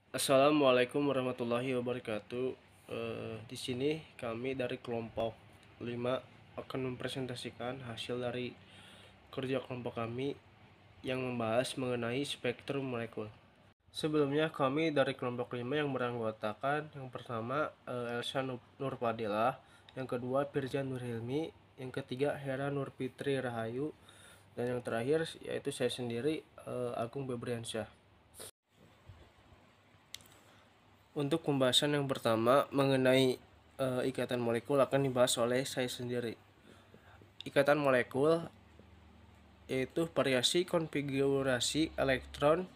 Assalamualaikum warahmatullahi wabarakatuh. Di sini kami dari kelompok 5 akan mempresentasikan hasil dari kerja kelompok kami yang membahas mengenai spektrum molekul. Sebelumnya kami dari kelompok 5 yang beranggotakan yang pertama Elsa Nurfadilah, yang kedua Firjan Nurhilmi, yang ketiga Hera Nurfitri Rahayu, dan yang terakhir yaitu saya sendiri Agung Febriansyah. Untuk pembahasan yang pertama mengenai ikatan molekul akan dibahas oleh saya sendiri. Ikatan molekul yaitu variasi konfigurasi elektron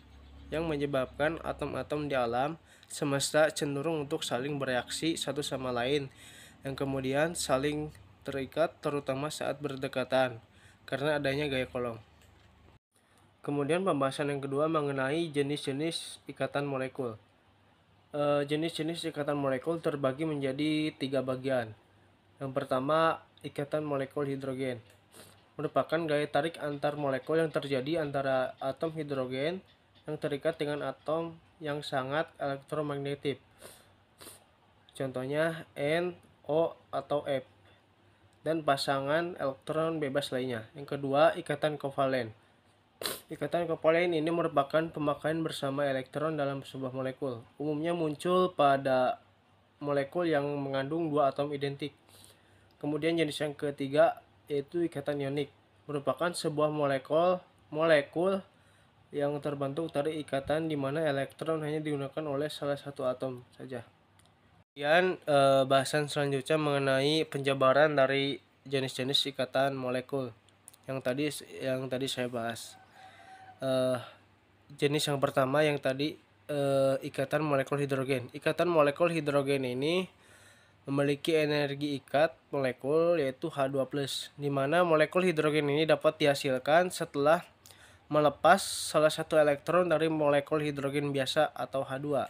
yang menyebabkan atom-atom di alam semesta cenderung untuk saling bereaksi satu sama lain, yang kemudian saling terikat terutama saat berdekatan karena adanya gaya Coulomb. Kemudian pembahasan yang kedua mengenai jenis-jenis ikatan molekul. Jenis-jenis ikatan molekul terbagi menjadi 3 bagian. Yang pertama, ikatan molekul hidrogen merupakan gaya tarik antar molekul yang terjadi antara atom hidrogen yang terikat dengan atom yang sangat elektromagnetik. Contohnya N, O, atau F, dan pasangan elektron bebas lainnya. Yang kedua, ikatan kovalen. Ikatan kovalen ini merupakan pemakaian bersama elektron dalam sebuah molekul. Umumnya muncul pada molekul yang mengandung dua atom identik. Kemudian jenis yang ketiga yaitu ikatan ionik, merupakan sebuah molekul yang terbentuk dari ikatan di mana elektron hanya digunakan oleh salah satu atom saja. Kemudian bahasan selanjutnya mengenai penjabaran dari jenis-jenis ikatan molekul yang tadi saya bahas. Jenis yang pertama yang tadi ikatan molekul hidrogen. Ikatan molekul hidrogen ini memiliki energi ikat molekul yaitu H2+, di mana molekul hidrogen ini dapat dihasilkan setelah melepas salah satu elektron dari molekul hidrogen biasa atau H2.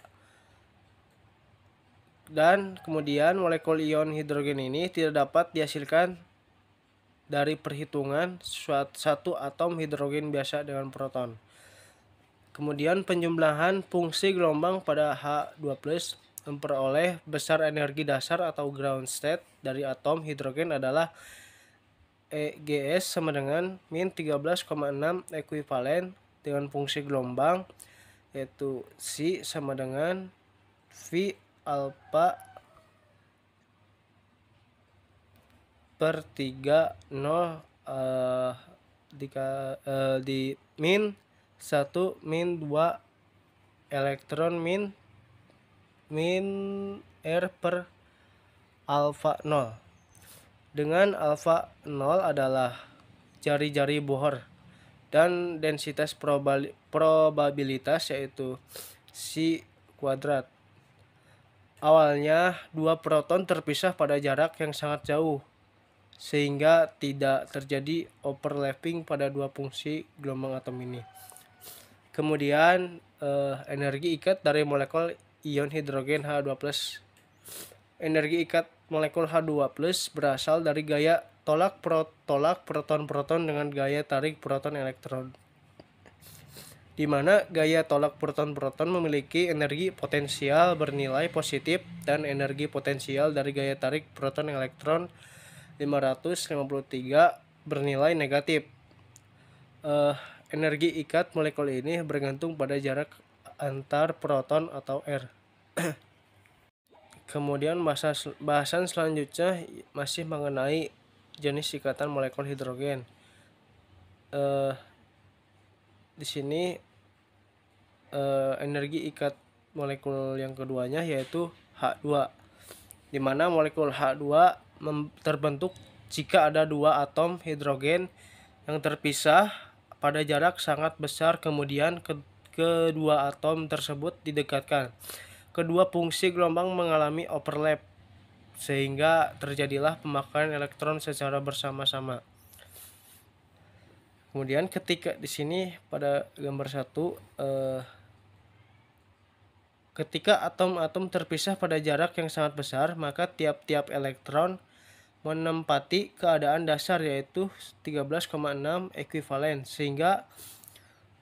Dan kemudian molekul ion hidrogen ini tidak dapat dihasilkan dari perhitungan satu atom hidrogen biasa dengan proton. Kemudian penjumlahan fungsi gelombang pada H2+ memperoleh besar energi dasar atau ground state dari atom hidrogen adalah EGS sama dengan min 13,6 ekuivalen dengan fungsi gelombang yaitu C sama dengan V alpha per 30 di min 1 min 2 elektron min R per alfa 0, dengan alfa 0 adalah jari-jari Bohr dan densitas probabilitas yaitu C kuadrat. Awalnya dua proton terpisah pada jarak yang sangat jauh sehingga tidak terjadi overlapping pada dua fungsi gelombang atom ini. Kemudian energi ikat dari molekul ion hidrogen H2+. Energi ikat molekul H2+ berasal dari gaya tolak proton-proton dengan gaya tarik proton-elektron, di mana gaya tolak proton-proton memiliki energi potensial bernilai positif dan energi potensial dari gaya tarik proton-elektron 553 bernilai negatif. Energi ikat molekul ini bergantung pada jarak antar proton atau R. Kemudian bahasan selanjutnya masih mengenai jenis ikatan molekul hidrogen. Di sini energi ikat molekul yang keduanya yaitu H2, di mana molekul H2 terbentuk jika ada dua atom hidrogen yang terpisah pada jarak sangat besar, kemudian kedua atom tersebut didekatkan. Kedua fungsi gelombang mengalami overlap sehingga terjadilah pemakaian elektron secara bersama-sama. Kemudian ketika di sini pada gambar 1 ketika atom-atom terpisah pada jarak yang sangat besar, maka tiap-tiap elektron menempati keadaan dasar yaitu 13,6 ekuivalen, sehingga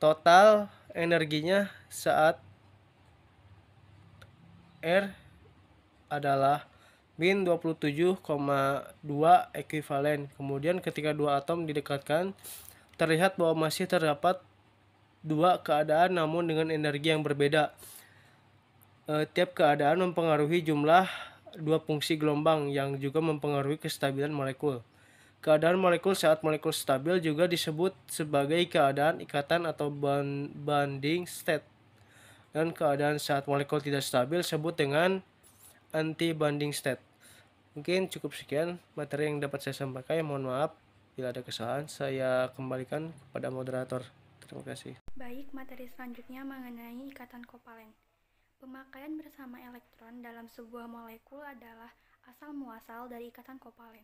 total energinya saat R adalah min 27,2 ekuivalen. Kemudian ketika dua atom didekatkan, terlihat bahwa masih terdapat dua keadaan namun dengan energi yang berbeda. Tiap keadaan mempengaruhi jumlah dua fungsi gelombang yang juga mempengaruhi kestabilan molekul. Keadaan molekul saat molekul stabil juga disebut sebagai keadaan ikatan atau bonding state. Dan keadaan saat molekul tidak stabil disebut dengan anti-bonding state. Mungkin cukup sekian materi yang dapat saya sampaikan. Mohon maaf bila ada kesalahan. Saya kembalikan kepada moderator. Terima kasih. Baik, materi selanjutnya mengenai ikatan kovalen. Pemakaian bersama elektron dalam sebuah molekul adalah asal-muasal dari ikatan kovalen.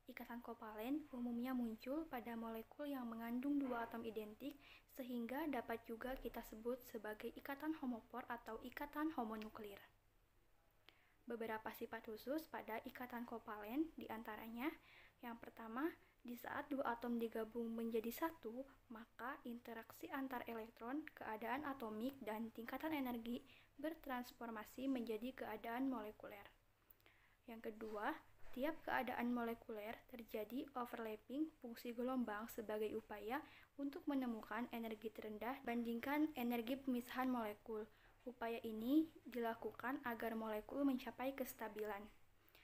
Ikatan kovalen umumnya muncul pada molekul yang mengandung dua atom identik, sehingga dapat juga kita sebut sebagai ikatan homofor atau ikatan homonuklir. Beberapa sifat khusus pada ikatan kovalen diantaranya, yang pertama, di saat dua atom digabung menjadi satu, maka interaksi antar elektron, keadaan atomik, dan tingkatan energi bertransformasi menjadi keadaan molekuler. Yang kedua, tiap keadaan molekuler terjadi overlapping fungsi gelombang sebagai upaya untuk menemukan energi terendah bandingkan energi pemisahan molekul. Upaya ini dilakukan agar molekul mencapai kestabilan.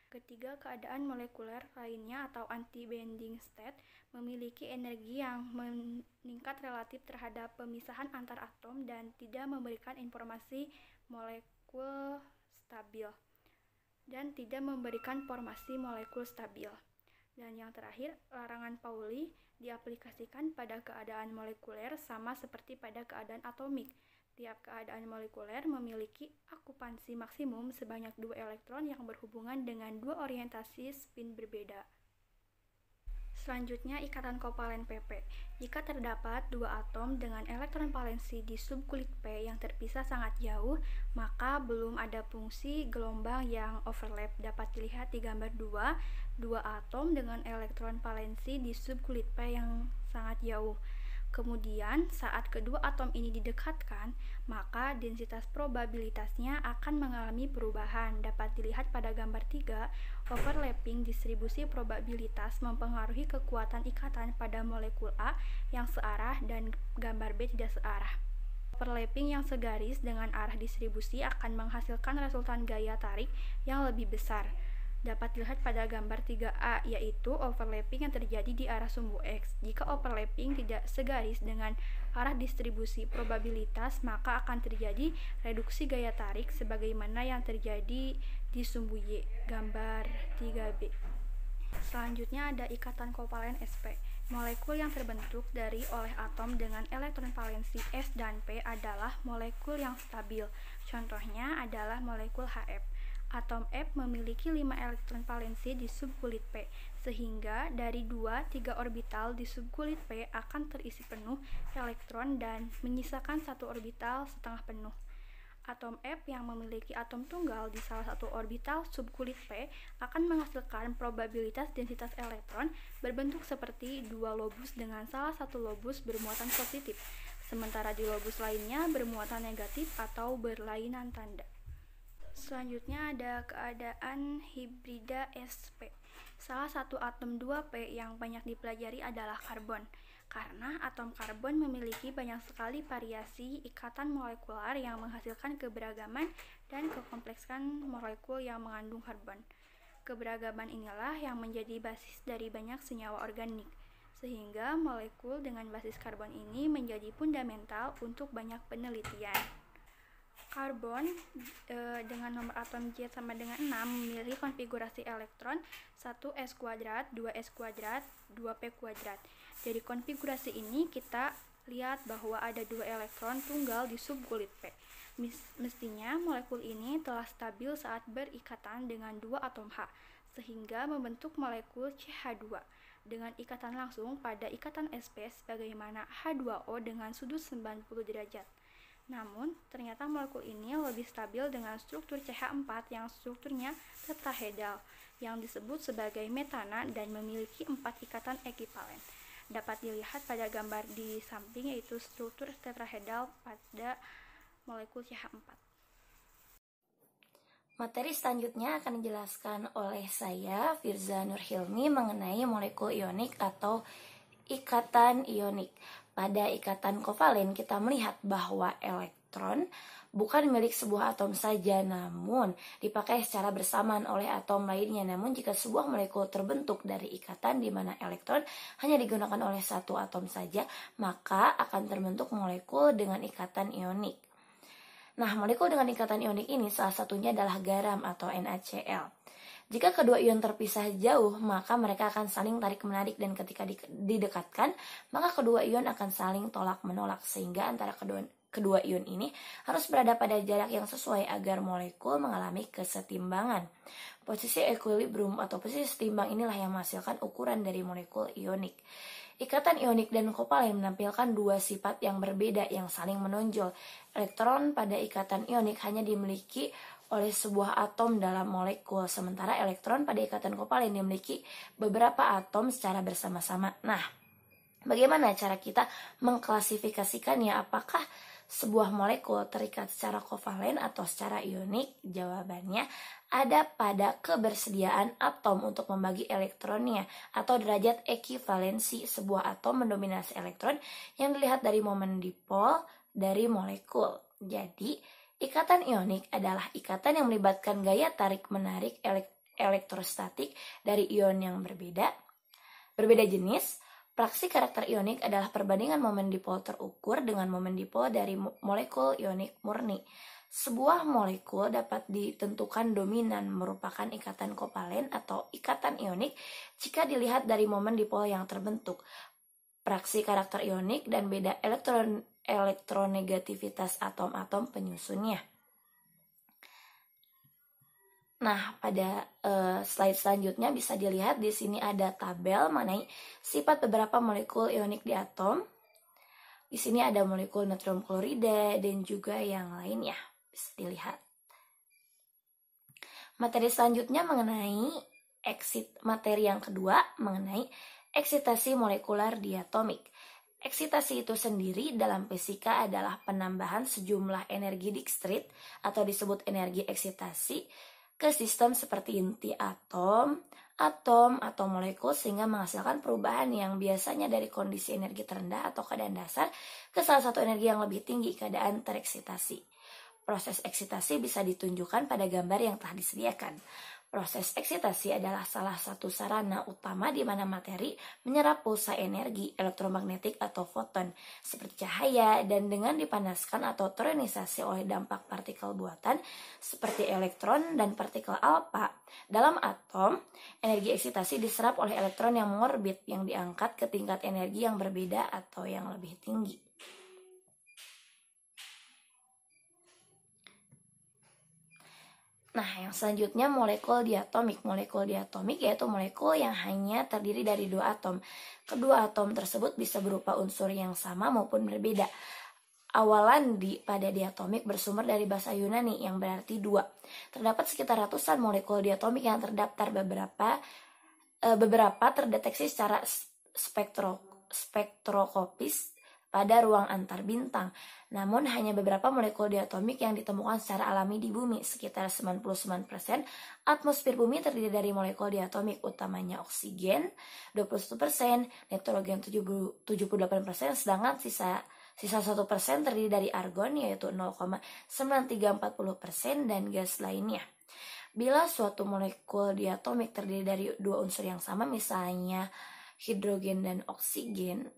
Ketiga, keadaan molekuler lainnya atau anti-bonding state memiliki energi yang meningkat relatif terhadap pemisahan antar atom dan tidak memberikan informasi molekul stabil. Dan yang terakhir, larangan Pauli diaplikasikan pada keadaan molekuler sama seperti pada keadaan atomik. Tiap keadaan molekuler memiliki akupansi maksimum sebanyak 2 elektron yang berhubungan dengan dua orientasi spin berbeda. Selanjutnya, ikatan kovalen PP. Jika terdapat dua atom dengan elektron valensi di subkulit P yang terpisah sangat jauh, maka belum ada fungsi gelombang yang overlap. Dapat dilihat di gambar 2, dua atom dengan elektron valensi di subkulit P yang sangat jauh. Kemudian, saat kedua atom ini didekatkan, maka densitas probabilitasnya akan mengalami perubahan. Dapat dilihat pada gambar 3, overlapping distribusi probabilitas mempengaruhi kekuatan ikatan pada molekul A yang searah dan gambar B tidak searah. Overlapping yang segaris dengan arah distribusi akan menghasilkan resultan gaya tarik yang lebih besar. Dapat dilihat pada gambar 3A, yaitu overlapping yang terjadi di arah sumbu X. Jika overlapping tidak segaris dengan arah distribusi probabilitas, maka akan terjadi reduksi gaya tarik sebagaimana yang terjadi di sumbu Y, gambar 3B. Selanjutnya ada ikatan kovalen SP. Molekul yang terbentuk oleh atom dengan elektron valensi S dan P adalah molekul yang stabil. Contohnya adalah molekul HF. Atom F memiliki 5 elektron valensi di subkulit P, sehingga dari 2-3 orbital di subkulit P akan terisi penuh elektron dan menyisakan satu orbital setengah penuh. Atom F yang memiliki atom tunggal di salah satu orbital subkulit P akan menghasilkan probabilitas densitas elektron berbentuk seperti dua lobus dengan salah satu lobus bermuatan positif, sementara di lobus lainnya bermuatan negatif atau berlainan tanda. Selanjutnya ada keadaan hibrida sp. Salah satu atom 2p yang banyak dipelajari adalah karbon, karena atom karbon memiliki banyak sekali variasi ikatan molekular yang menghasilkan keberagaman dan kekompleksan molekul yang mengandung karbon. Keberagaman inilah yang menjadi basis dari banyak senyawa organik, sehingga molekul dengan basis karbon ini menjadi fundamental untuk banyak penelitian. Karbon dengan nomor atom J sama dengan 6 memiliki konfigurasi elektron 1s², 2s², 2p². Dari konfigurasi ini kita lihat bahwa ada 2 elektron tunggal di subkulit P. Mestinya molekul ini telah stabil saat berikatan dengan 2 atom H, sehingga membentuk molekul CH2 dengan ikatan langsung pada ikatan sp sebagaimana H2O dengan sudut 90 derajat. Namun, ternyata molekul ini lebih stabil dengan struktur CH4 yang strukturnya tetrahedral, yang disebut sebagai metana dan memiliki 4 ikatan ekivalen. Dapat dilihat pada gambar di samping, yaitu struktur tetrahedral pada molekul CH4. Materi selanjutnya akan dijelaskan oleh saya, Firza Nurhilmi, mengenai molekul ionik atau ikatan ionik. Pada ikatan kovalen, kita melihat bahwa elektron bukan milik sebuah atom saja, namun dipakai secara bersamaan oleh atom lainnya. Namun jika sebuah molekul terbentuk dari ikatan di mana elektron hanya digunakan oleh satu atom saja, maka akan terbentuk molekul dengan ikatan ionik. Nah, molekul dengan ikatan ionik ini salah satunya adalah garam atau NaCl. Jika kedua ion terpisah jauh, maka mereka akan saling tarik-menarik, dan ketika didekatkan, maka kedua ion akan saling tolak-menolak, sehingga antara kedua ion ini harus berada pada jarak yang sesuai agar molekul mengalami kesetimbangan. Posisi equilibrium atau posisi setimbang inilah yang menghasilkan ukuran dari molekul ionik. Ikatan ionik dan kovalen menampilkan dua sifat yang berbeda yang saling menonjol. Elektron pada ikatan ionik hanya dimiliki oleh sebuah atom dalam molekul, sementara elektron pada ikatan kovalen dimiliki beberapa atom secara bersama-sama. Nah, bagaimana cara kita mengklasifikasikannya? Apakah sebuah molekul terikat secara kovalen atau secara ionik? Jawabannya ada pada kebersediaan atom untuk membagi elektronnya atau derajat ekivalensi. Sebuah atom mendominasi elektron yang dilihat dari momen dipol dari molekul. Jadi, ikatan ionik adalah ikatan yang melibatkan gaya tarik-menarik elektrostatik dari ion yang berbeda jenis. Praksi karakter ionik adalah perbandingan momen dipol terukur dengan momen dipol dari molekul ionik murni. Sebuah molekul dapat ditentukan dominan merupakan ikatan kovalen atau ikatan ionik jika dilihat dari momen dipol yang terbentuk, praksi karakter ionik, dan beda elektronegativitas atom-atom penyusunnya. Nah, pada slide selanjutnya bisa dilihat di sini ada tabel mengenai sifat beberapa molekul ionik di atom. Di sini ada molekul natrium klorida dan juga yang lainnya. Bisa dilihat. Materi selanjutnya mengenai materi yang kedua mengenai eksitasi molekular diatomik. Eksitasi itu sendiri dalam fisika adalah penambahan sejumlah energi dikstrit atau disebut energi eksitasi ke sistem seperti inti atom, atau molekul, sehingga menghasilkan perubahan yang biasanya dari kondisi energi terendah atau keadaan dasar ke salah satu energi yang lebih tinggi, keadaan tereksitasi. Proses eksitasi bisa ditunjukkan pada gambar yang telah disediakan. Proses eksitasi adalah salah satu sarana utama di mana materi menyerap pulsa energi elektromagnetik atau foton seperti cahaya, dan dengan dipanaskan atau teronisasi oleh dampak partikel buatan seperti elektron dan partikel alfa dalam atom, energi eksitasi diserap oleh elektron yang mengorbit yang diangkat ke tingkat energi yang berbeda atau yang lebih tinggi. Nah, yang selanjutnya molekul diatomik. Molekul diatomik yaitu molekul yang hanya terdiri dari dua atom. Kedua atom tersebut bisa berupa unsur yang sama maupun berbeda. Awalan pada diatomik bersumber dari bahasa Yunani yang berarti dua. Terdapat sekitar ratusan molekul diatomik yang terdaftar. Beberapa terdeteksi secara spektroskopis pada ruang antar bintang. Namun hanya beberapa molekul diatomik yang ditemukan secara alami di bumi. Sekitar 99% atmosfer bumi terdiri dari molekul diatomik, utamanya oksigen 21%, nitrogen 78%, sedangkan sisa 1% terdiri dari argon yaitu 0,9340%, dan gas lainnya. Bila suatu molekul diatomik terdiri dari dua unsur yang sama, misalnya hidrogen dan oksigen,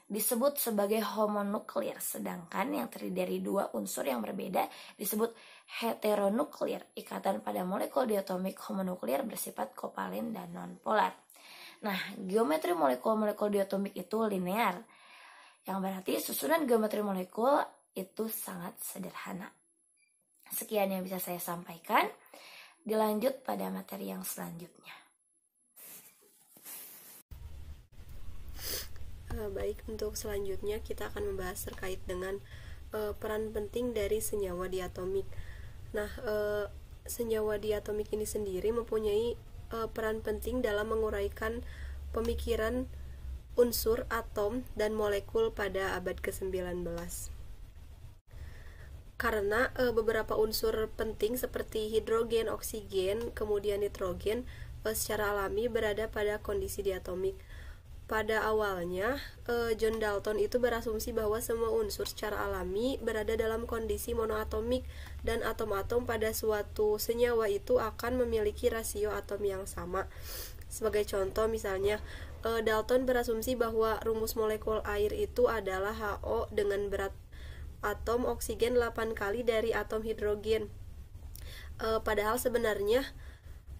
disebut sebagai homonuklir, sedangkan yang terdiri dari dua unsur yang berbeda disebut heteronuklir. Ikatan pada molekul diatomik homonuklir bersifat kovalen dan nonpolar. Nah, geometri molekul-molekul diatomik itu linear, yang berarti susunan geometri molekul itu sangat sederhana. Sekian yang bisa saya sampaikan. Dilanjut pada materi yang selanjutnya. Baik, untuk selanjutnya kita akan membahas terkait dengan peran penting dari senyawa diatomik. Nah, senyawa diatomik ini sendiri mempunyai peran penting dalam menguraikan pemikiran unsur, atom, dan molekul pada abad ke-19. karena beberapa unsur penting seperti hidrogen, oksigen, kemudian nitrogen secara alami berada pada kondisi diatomik. Pada awalnya, John Dalton itu berasumsi bahwa semua unsur secara alami berada dalam kondisi monoatomik dan atom-atom pada suatu senyawa itu akan memiliki rasio atom yang sama. Sebagai contoh misalnya, Dalton berasumsi bahwa rumus molekul air itu adalah HO dengan berat atom oksigen 8 kali dari atom hidrogen. Padahal sebenarnya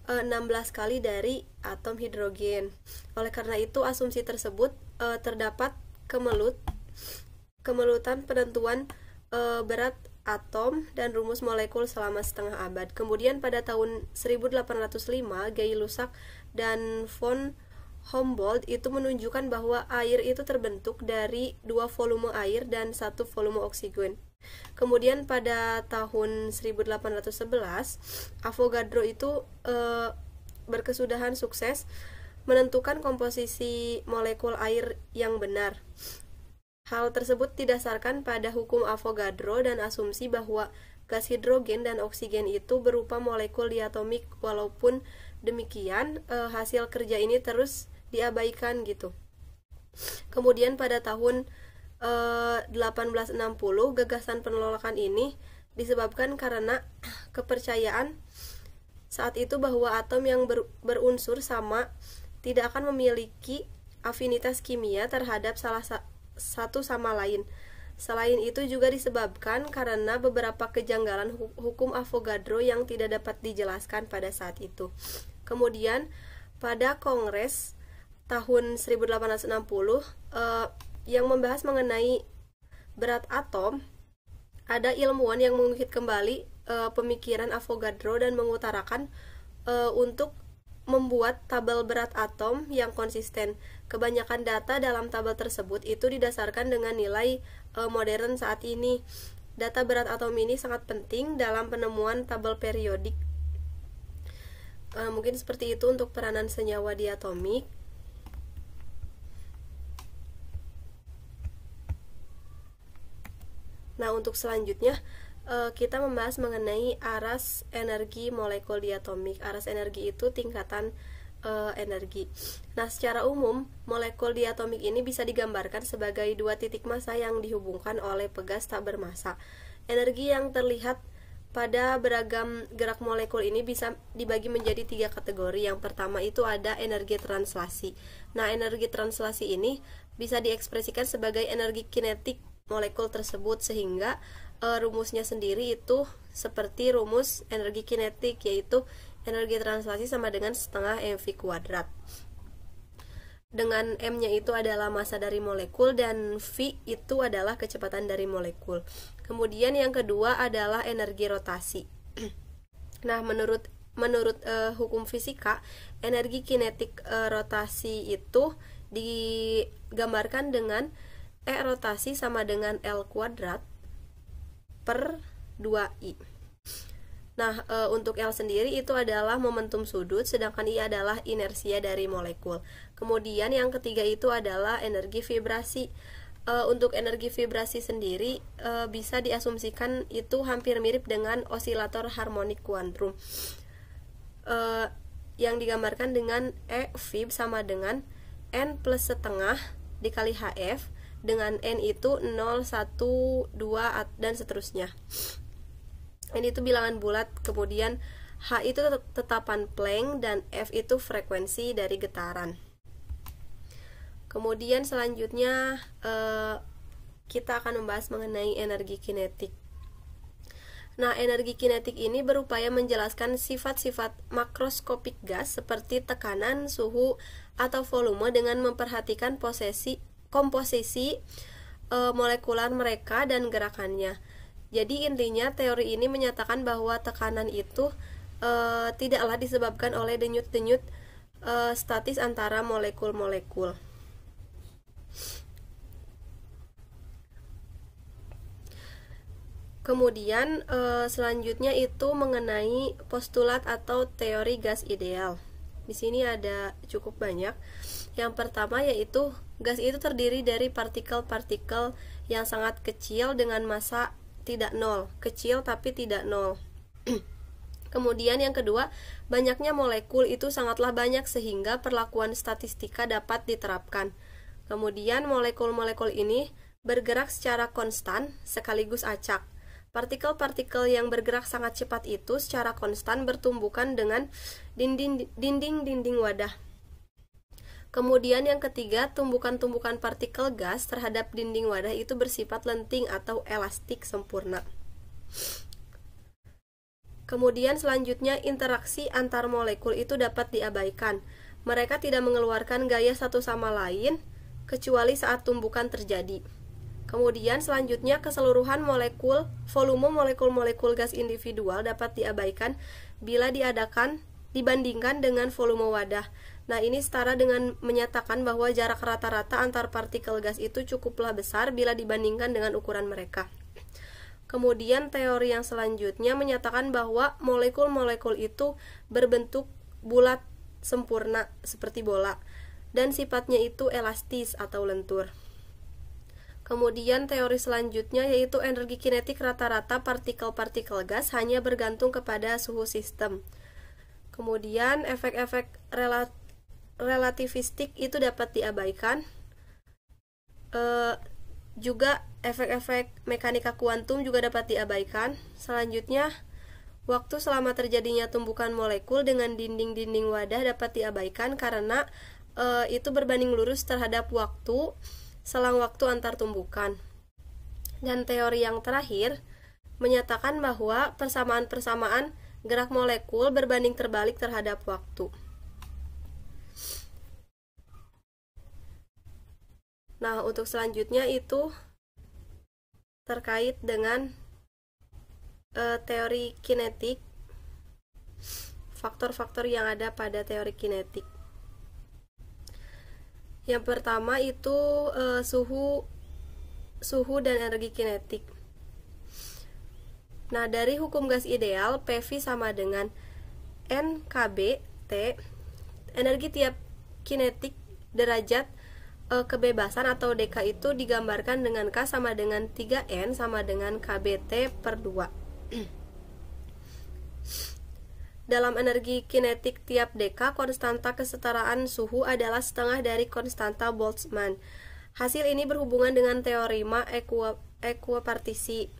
16 kali dari atom hidrogen. Oleh karena itu, asumsi tersebut terdapat kemelutan penentuan berat atom dan rumus molekul selama setengah abad. Kemudian pada tahun 1805, Gay-Lussac dan von Humboldt itu menunjukkan bahwa air itu terbentuk dari 2 volume air dan 1 volume oksigen. Kemudian pada tahun 1811, Avogadro itu berkesudahan sukses menentukan komposisi molekul air yang benar. Hal tersebut didasarkan pada hukum Avogadro dan asumsi bahwa gas hidrogen dan oksigen itu berupa molekul diatomik. Walaupun demikian, hasil kerja ini terus diabaikan gitu. Kemudian pada tahun 1860, gagasan penolakan ini disebabkan karena kepercayaan saat itu bahwa atom yang berunsur sama tidak akan memiliki afinitas kimia terhadap salah satu sama lain. Selain itu juga disebabkan karena beberapa kejanggalan hukum Avogadro yang tidak dapat dijelaskan pada saat itu. Kemudian pada Kongres tahun 1860 yang membahas mengenai berat atom, ada ilmuwan yang mengungkit kembali pemikiran Avogadro dan mengutarakan untuk membuat tabel berat atom yang konsisten. Kebanyakan data dalam tabel tersebut itu didasarkan dengan nilai modern saat ini. Data berat atom ini sangat penting dalam penemuan tabel periodik. Mungkin seperti itu untuk peranan senyawa diatomik. Nah, untuk selanjutnya kita membahas mengenai aras energi molekul diatomik. Aras energi itu tingkatan energi. Nah, secara umum molekul diatomik ini bisa digambarkan sebagai dua titik massa yang dihubungkan oleh pegas tak bermassa. Energi yang terlihat pada beragam gerak molekul ini bisa dibagi menjadi 3 kategori. Yang pertama itu ada energi translasi. Nah, energi translasi ini bisa diekspresikan sebagai energi kinetik molekul tersebut, sehingga rumusnya sendiri itu seperti rumus energi kinetik, yaitu energi translasi sama dengan setengah mv kuadrat. Dengan m-nya itu adalah massa dari molekul dan v itu adalah kecepatan dari molekul. Kemudian yang kedua adalah energi rotasi. Nah, menurut hukum fisika, energi kinetik rotasi itu digambarkan dengan E rotasi sama dengan L kuadrat per 2I. Nah, untuk L sendiri itu adalah momentum sudut, sedangkan I adalah inersia dari molekul. Kemudian yang ketiga itu adalah energi vibrasi. Untuk energi vibrasi sendiri bisa diasumsikan itu hampir mirip dengan osilator harmonik kuantum, yang digambarkan dengan E vib sama dengan N plus setengah dikali HF, dengan N itu 0, 1, 2, dan seterusnya. N itu bilangan bulat, kemudian H itu tetapan Planck, dan F itu frekuensi dari getaran. Kemudian selanjutnya kita akan membahas mengenai energi kinetik. Nah, energi kinetik ini berupaya menjelaskan sifat-sifat makroskopik gas seperti tekanan, suhu, atau volume dengan memperhatikan komposisi molekular mereka dan gerakannya. Jadi intinya teori ini menyatakan bahwa tekanan itu tidaklah disebabkan oleh denyut-denyut statis antara molekul-molekul. Kemudian selanjutnya itu mengenai postulat atau teori gas ideal. Di sini ada cukup banyak. Yang pertama yaitu gas itu terdiri dari partikel-partikel yang sangat kecil dengan massa tidak nol, kecil tapi tidak nol. Kemudian yang kedua, banyaknya molekul itu sangatlah banyak sehingga perlakuan statistika dapat diterapkan. Kemudian molekul-molekul ini bergerak secara konstan sekaligus acak. Partikel-partikel yang bergerak sangat cepat itu secara konstan bertumbukan dengan dinding-dinding wadah. Kemudian yang ketiga, tumbukan-tumbukan partikel gas terhadap dinding wadah itu bersifat lenting atau elastik sempurna. Kemudian selanjutnya, interaksi antar molekul itu dapat diabaikan. Mereka tidak mengeluarkan gaya satu sama lain kecuali saat tumbukan terjadi. Kemudian selanjutnya, keseluruhan volume molekul-molekul gas individual dapat diabaikan bila dibandingkan dengan volume wadah. Nah, ini setara dengan menyatakan bahwa jarak rata-rata antar partikel gas itu cukuplah besar bila dibandingkan dengan ukuran mereka. Kemudian teori yang selanjutnya menyatakan bahwa molekul-molekul itu berbentuk bulat sempurna seperti bola dan sifatnya itu elastis atau lentur. Kemudian teori selanjutnya yaitu energi kinetik rata-rata partikel-partikel gas hanya bergantung kepada suhu sistem. Kemudian efek-efek relativistik itu dapat diabaikan. Juga efek-efek mekanika kuantum juga dapat diabaikan. Selanjutnya, waktu selama terjadinya tumbukan molekul dengan dinding-dinding wadah dapat diabaikan karena itu berbanding lurus terhadap selang waktu antar tumbukan. Dan teori yang terakhir menyatakan bahwa persamaan-persamaan gerak molekul berbanding terbalik terhadap waktu. Nah, untuk selanjutnya itu terkait dengan teori kinetik, faktor-faktor yang ada pada teori kinetik. Yang pertama itu suhu dan energi kinetik. Nah, dari hukum gas ideal, PV sama dengan NKB T, energi tiap kinetik derajat kebebasan atau dk itu digambarkan dengan K sama dengan 3N sama dengan KBT per 2. Dalam energi kinetik tiap dk, konstanta kesetaraan suhu adalah setengah dari konstanta Boltzmann. Hasil ini berhubungan dengan teorema ekuipartisi.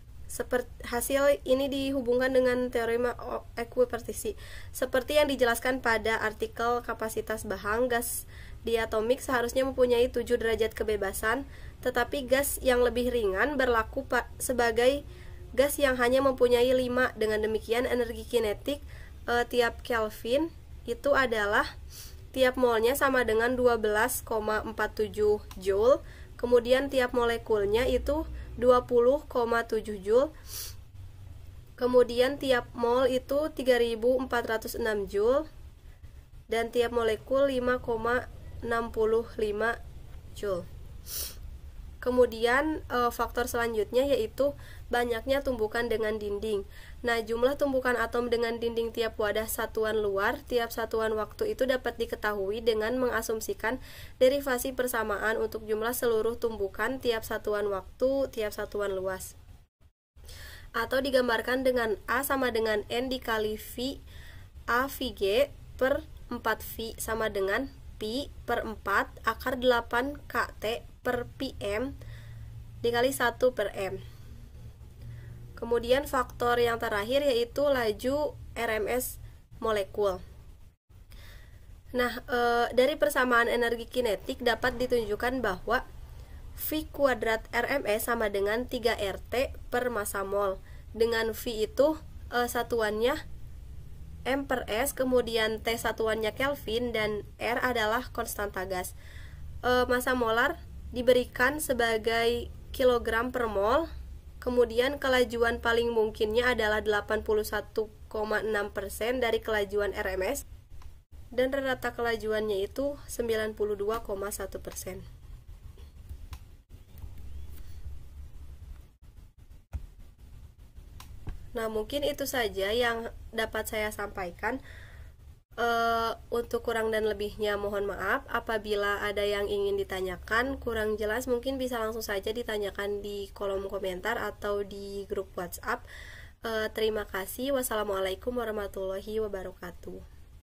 Hasil ini dihubungkan dengan teorema ekuipartisi. Seperti yang dijelaskan pada artikel kapasitas Bahang, gas diatomik seharusnya mempunyai 7 derajat kebebasan, tetapi gas yang lebih ringan berlaku sebagai gas yang hanya mempunyai 5. Dengan demikian, energi kinetik tiap Kelvin itu adalah tiap molnya sama dengan 12,47 Joule. Kemudian tiap molekulnya itu 20,7 Joule. Kemudian tiap mol itu 3406 Joule. Dan tiap molekul 5,65 Joule. Kemudian faktor selanjutnya yaitu banyaknya tumbukan dengan dinding. Nah, jumlah tumbukan atom dengan dinding tiap wadah satuan luar tiap satuan waktu itu dapat diketahui dengan mengasumsikan derivasi persamaan untuk jumlah seluruh tumbukan tiap satuan waktu tiap satuan luas. Atau digambarkan dengan A sama dengan N dikali V, A VG per 4V sama dengan Pi per 4 akar 8 KT per PM dikali 1 per M. Kemudian faktor yang terakhir yaitu laju RMS molekul. Nah, dari persamaan energi kinetik dapat ditunjukkan bahwa V kuadrat RMS sama dengan 3RT per massa mol. Dengan V itu satuannya M per S, kemudian T satuannya Kelvin, dan R adalah konstanta gas. Massa molar diberikan sebagai kilogram per mol, kemudian kelajuan paling mungkinnya adalah 81,6% dari kelajuan RMS, dan rata kelajuannya itu 92,1%. Nah, mungkin itu saja yang dapat saya sampaikan. Untuk kurang dan lebihnya mohon maaf. Apabila ada yang ingin ditanyakan kurang jelas, mungkin bisa langsung saja ditanyakan di kolom komentar atau di grup WhatsApp. Terima kasih. Wassalamualaikum warahmatullahi wabarakatuh.